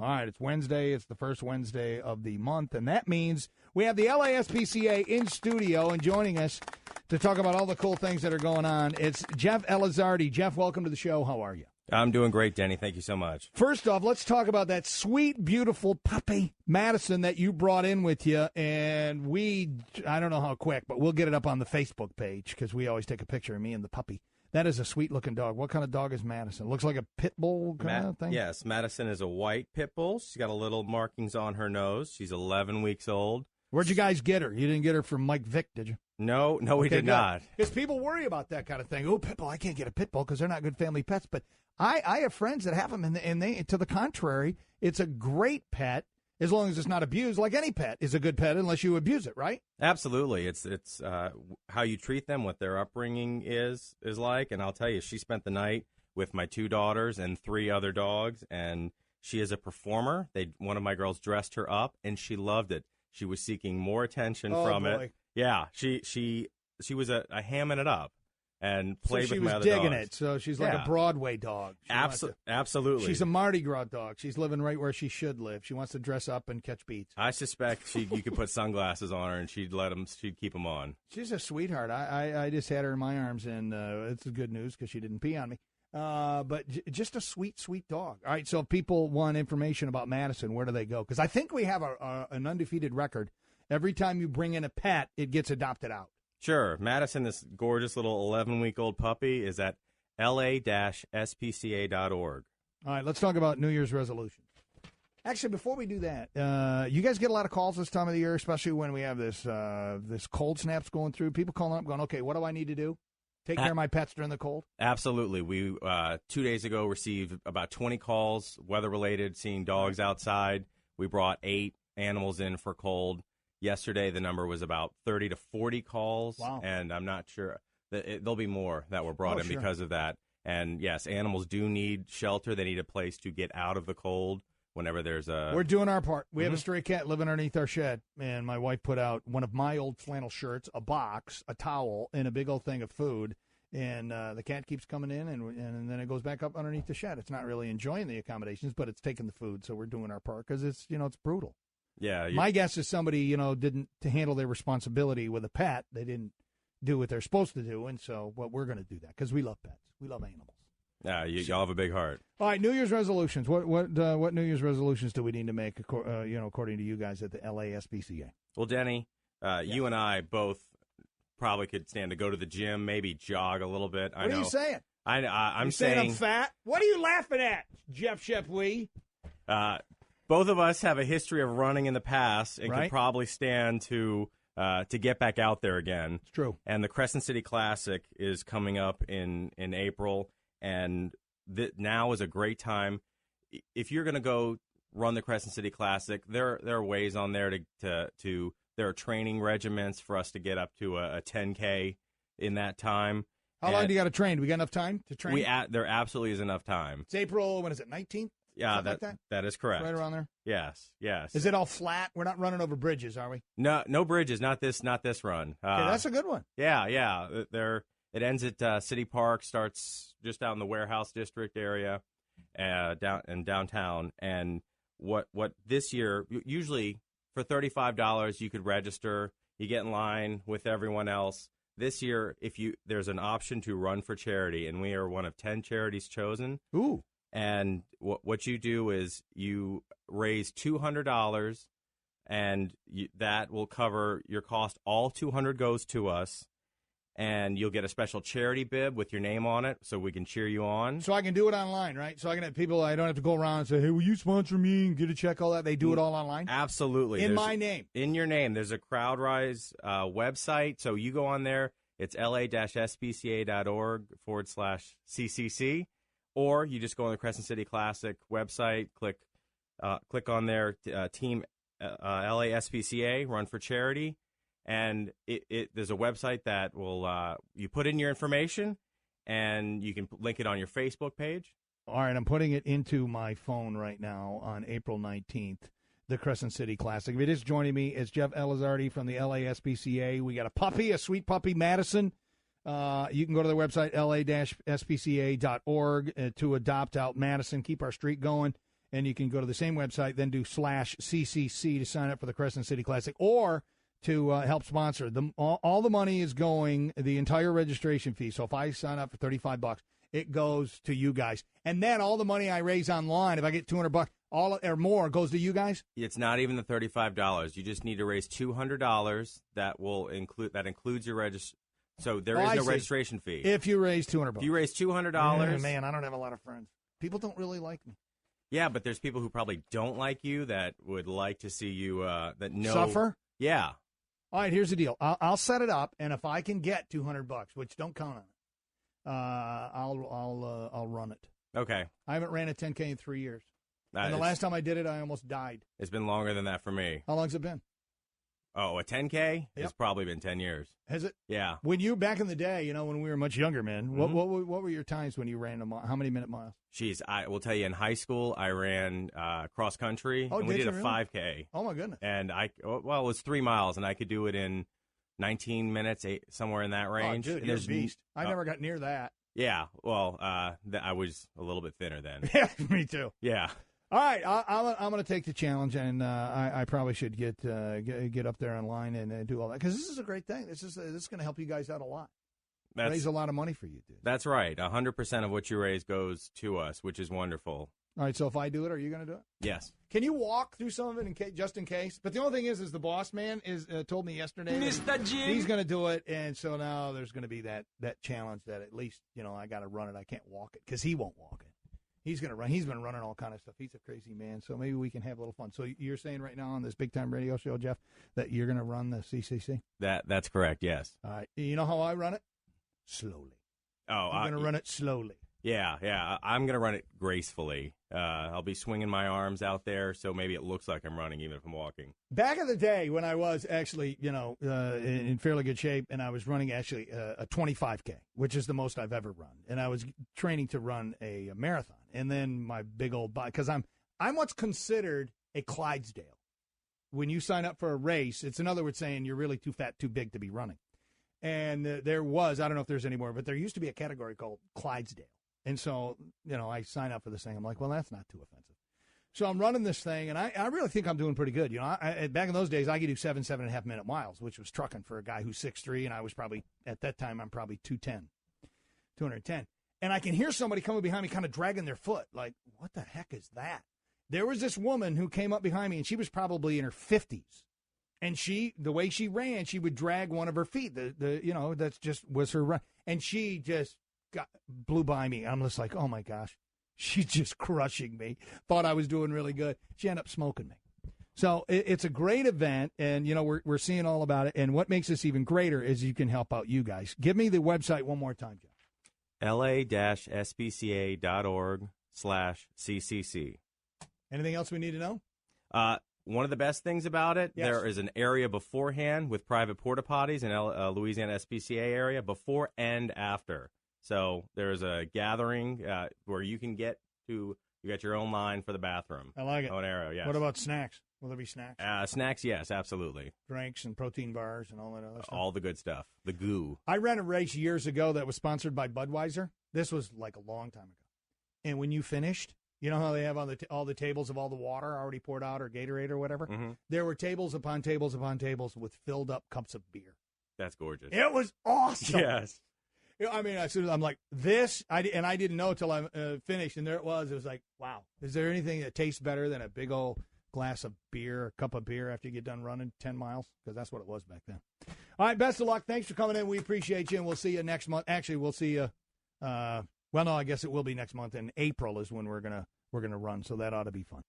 All right, it's Wednesday. It's the first Wednesday of the month, and that means we have the LA-SPCA in studio and joining us to talk about all the cool things that are going on. It's Jeff Elizardi. Jeff, welcome to the show. How are you? I'm doing great, Denny. Thank you so much. First off, let's talk about that sweet, beautiful puppy, Madison, that you brought in with you. And I don't know how quick, but we'll get it up on the Facebook page because we always take a picture of me and the puppy. That is a sweet-looking dog. What kind of dog is Madison? Looks like a pit bull kind of thing? Yes, Madison is a white pit bull. She's got a little markings on her nose. She's 11 weeks old. Where'd you guys get her? You didn't get her from Mike Vick, did you? No, we did not. Because people worry about that kind of thing. Oh, pit bull, I can't get a pit bull because they're not good family pets. But I have friends that have them, and they, to the contrary, it's a great pet as long as it's not abused. Like any pet is a good pet unless you abuse it, right? Absolutely. It's how you treat them, what their upbringing is like. And I'll tell you, she spent the night with my 2 daughters and 3 other dogs, and she is a performer. One of my girls dressed her up, and she loved it. She was seeking more attention from it. Yeah, she was a hamming it up and played with my other dogs. She was digging it, so she's like a Broadway dog. Absolutely. She's a Mardi Gras dog. She's living right where she should live. She wants to dress up and catch beats. I suspect you could put sunglasses on her and she'd keep them on. She's a sweetheart. I just had her in my arms, and it's good news because she didn't pee on me. But just a sweet, sweet dog. All right, so if people want information about Madison, where do they go? Because I think we have an undefeated record. Every time you bring in a pet, it gets adopted out. Sure. Madison, this gorgeous little 11-week-old puppy, is at LA-SPCA.org. All right, let's talk about New Year's resolutions. Actually, before we do that, you guys get a lot of calls this time of the year, especially when we have this cold snaps going through. People calling up going, okay, what do I need to do? Take care of my pets during the cold? Absolutely. We, 2 days ago, received about 20 calls, weather-related, seeing dogs outside. We brought 8 animals in for cold. Yesterday, the number was about 30 to 40 calls. Wow. And I'm not sure. There'll be more that were brought in because of that. And, yes, animals do need shelter. They need a place to get out of the cold whenever there's a... We're doing our part. We have a stray cat living underneath our shed, and my wife put out one of my old flannel shirts, a box, a towel, and a big old thing of food. And the cat keeps coming in, and then it goes back up underneath the shed. It's not really enjoying the accommodations, but it's taking the food, so we're doing our part because it's brutal. Yeah. My guess is somebody, didn't to handle their responsibility with a pet. They didn't do what they're supposed to do, and so we're going to do that because we love pets. We love animals. Yeah, y'all have a big heart. All right, New Year's resolutions. What New Year's resolutions do we need to make, according to you guys at the LA-SPCA? Well, Denny, you and I both probably could stand to go to the gym, maybe jog a little bit. What are you saying? I'm saying I'm fat. What are you laughing at, Jeff Shepwee? Both of us have a history of running in the past and could probably stand to get back out there again. It's true. And the Crescent City Classic is coming up in April, and now is a great time. If you're going to go run the Crescent City Classic, there are ways on there to there are training regiments for us to get up to a 10K in that time. How long do you got to train? Do we got enough time to train? There absolutely is enough time. It's April, when is it, 19th? Yeah, that is correct. Right around there? Yes. Is it all flat? We're not running over bridges, are we? No bridges, not this run. Okay, that's a good one. Yeah. It ends at City Park, starts just out in the Warehouse District area, down in downtown. And what this year, usually for $35, you could register. You get in line with everyone else. This year, there's an option to run for charity, and we are one of 10 charities chosen. Ooh. And what you do is you raise $200, and that will cover your cost. All $200 goes to us, and you'll get a special charity bib with your name on it, so we can cheer you on. So I can do it online, right? So I can have people. I don't have to go around and say, "Hey, will you sponsor me and get a check?" All that. They do it all online. Absolutely, my name, in your name. There's a CrowdRise website, so you go on there. It's la-spca.org/CCC. Or you just go on the Crescent City Classic website, click on their team LA-SPCA, Run for Charity, and there's a website that will you put in your information, and you can link it on your Facebook page. All right, I'm putting it into my phone right now on April 19th, the Crescent City Classic. If it is joining me, it's Jeff Elizardi from the LA-SPCA. We got a sweet puppy, Madison. You can go to the website, la-spca.org, to adopt out Madison, keep our streak going. and you can go to the same website, then do /CCC to sign up for the Crescent City Classic, or to help sponsor. All the money is going, the entire registration fee. So if I sign up for $35, it goes to you guys. And then all the money I raise online, if I get $200, all or more, goes to you guys? It's not even the $35. You just need to raise $200. That includes your registration. So there is no registration fee. If you raise $200. If you raise $200. Man, I don't have a lot of friends. People don't really like me. Yeah, but there's people who probably don't like you that would like to see you that know. Suffer? Yeah. All right, here's the deal. I'll set it up, and if I can get $200, which don't count on it, I'll run it. Okay. I haven't ran a 10K in 3 years. And the last time I did it, I almost died. It's been longer than that for me. How long's it been? Oh, a 10K? Yep. It's probably been 10 years. Has it? Yeah. When you, back in the day, when we were much younger, man, what were your times when you ran how many minute miles? Jeez, I will tell you, in high school, I ran cross country, and we did a 5K. Oh, my goodness. And it was 3 miles, and I could do it in 19 minutes, somewhere in that range. Oh, dude, you're a beast. I never got near that. Yeah, well, I was a little bit thinner then. Yeah, me too. Yeah. All right, I'm going to take the challenge, and I probably should get up there online and do all that, because this is a great thing. This is going to help you guys out a lot. Raise a lot of money for you, dude. That's right. 100% of what you raise goes to us, which is wonderful. All right, so if I do it, are you going to do it? Yes. Can you walk through some of it just in case? But the only thing is the boss man told me yesterday Mr. Jim, he's going to do it, and so now there's going to be that challenge that at least I got to run it. I can't walk it because he won't walk it. He's going to run. He's been running all kind of stuff. He's a crazy man, so maybe we can have a little fun. So you're saying right now on this big time radio show, Jeff, that you're going to run the CCC? That's correct. Yes. All right. You know how I run it? Slowly. Oh, I'm going to run it slowly. Yeah. I'm going to run it gracefully. I'll be swinging my arms out there, so maybe it looks like I'm running even if I'm walking. Back in the day when I was actually, in fairly good shape, and I was running actually a 25K, which is the most I've ever run, and I was training to run a marathon, and then my big old body, because I'm what's considered a Clydesdale. When you sign up for a race, it's in other words saying you're really too fat, too big to be running. And there was, I don't know if there's anymore, but there used to be a category called Clydesdale. And so, I sign up for this thing. I'm like, well, that's not too offensive. So I'm running this thing, and I really think I'm doing pretty good. Back in those days, I could do 7.5 minute miles, which was trucking for a guy who's 6'3", and I was probably, at that time, I'm probably 210. And I can hear somebody coming behind me kind of dragging their foot. Like, what the heck is that? There was this woman who came up behind me, and she was probably in her 50s. And the way she ran, she would drag one of her feet. That's just was her run. And she just blew by me. I'm just like, oh, my gosh. She's just crushing me. Thought I was doing really good. She ended up smoking me. So it's a great event, and, we're seeing all about it. And what makes this even greater is you can help out you guys. Give me the website one more time, Jeff. LA-SPCA.org/CCC. Anything else we need to know? One of the best things about it, yes, there is an area beforehand with private porta potties in Louisiana SPCA area before and after. So there's a gathering where you can get to. You got your own line for the bathroom. I like it. Own area, yes. What about snacks? Will there be snacks? Snacks, yes, absolutely. Drinks and protein bars and all that other stuff. All the good stuff. The goo. I ran a race years ago that was sponsored by Budweiser. This was like a long time ago. And when you finished, you know how they have all the tables of all the water already poured out or Gatorade or whatever? Mm-hmm. There were tables upon tables upon tables with filled up cups of beer. That's gorgeous. It was awesome. Yes. I mean, I'm like, this, I didn't know until I finished, and there it was. It was like, wow, is there anything that tastes better than a big old glass of beer, a cup of beer after you get done running 10 miles? Because that's what it was back then. All right, best of luck. Thanks for coming in. We appreciate you, and we'll see you next month. Actually, we'll see you, well, no, I guess it will be next month. In April is when we're gonna run, so that ought to be fun.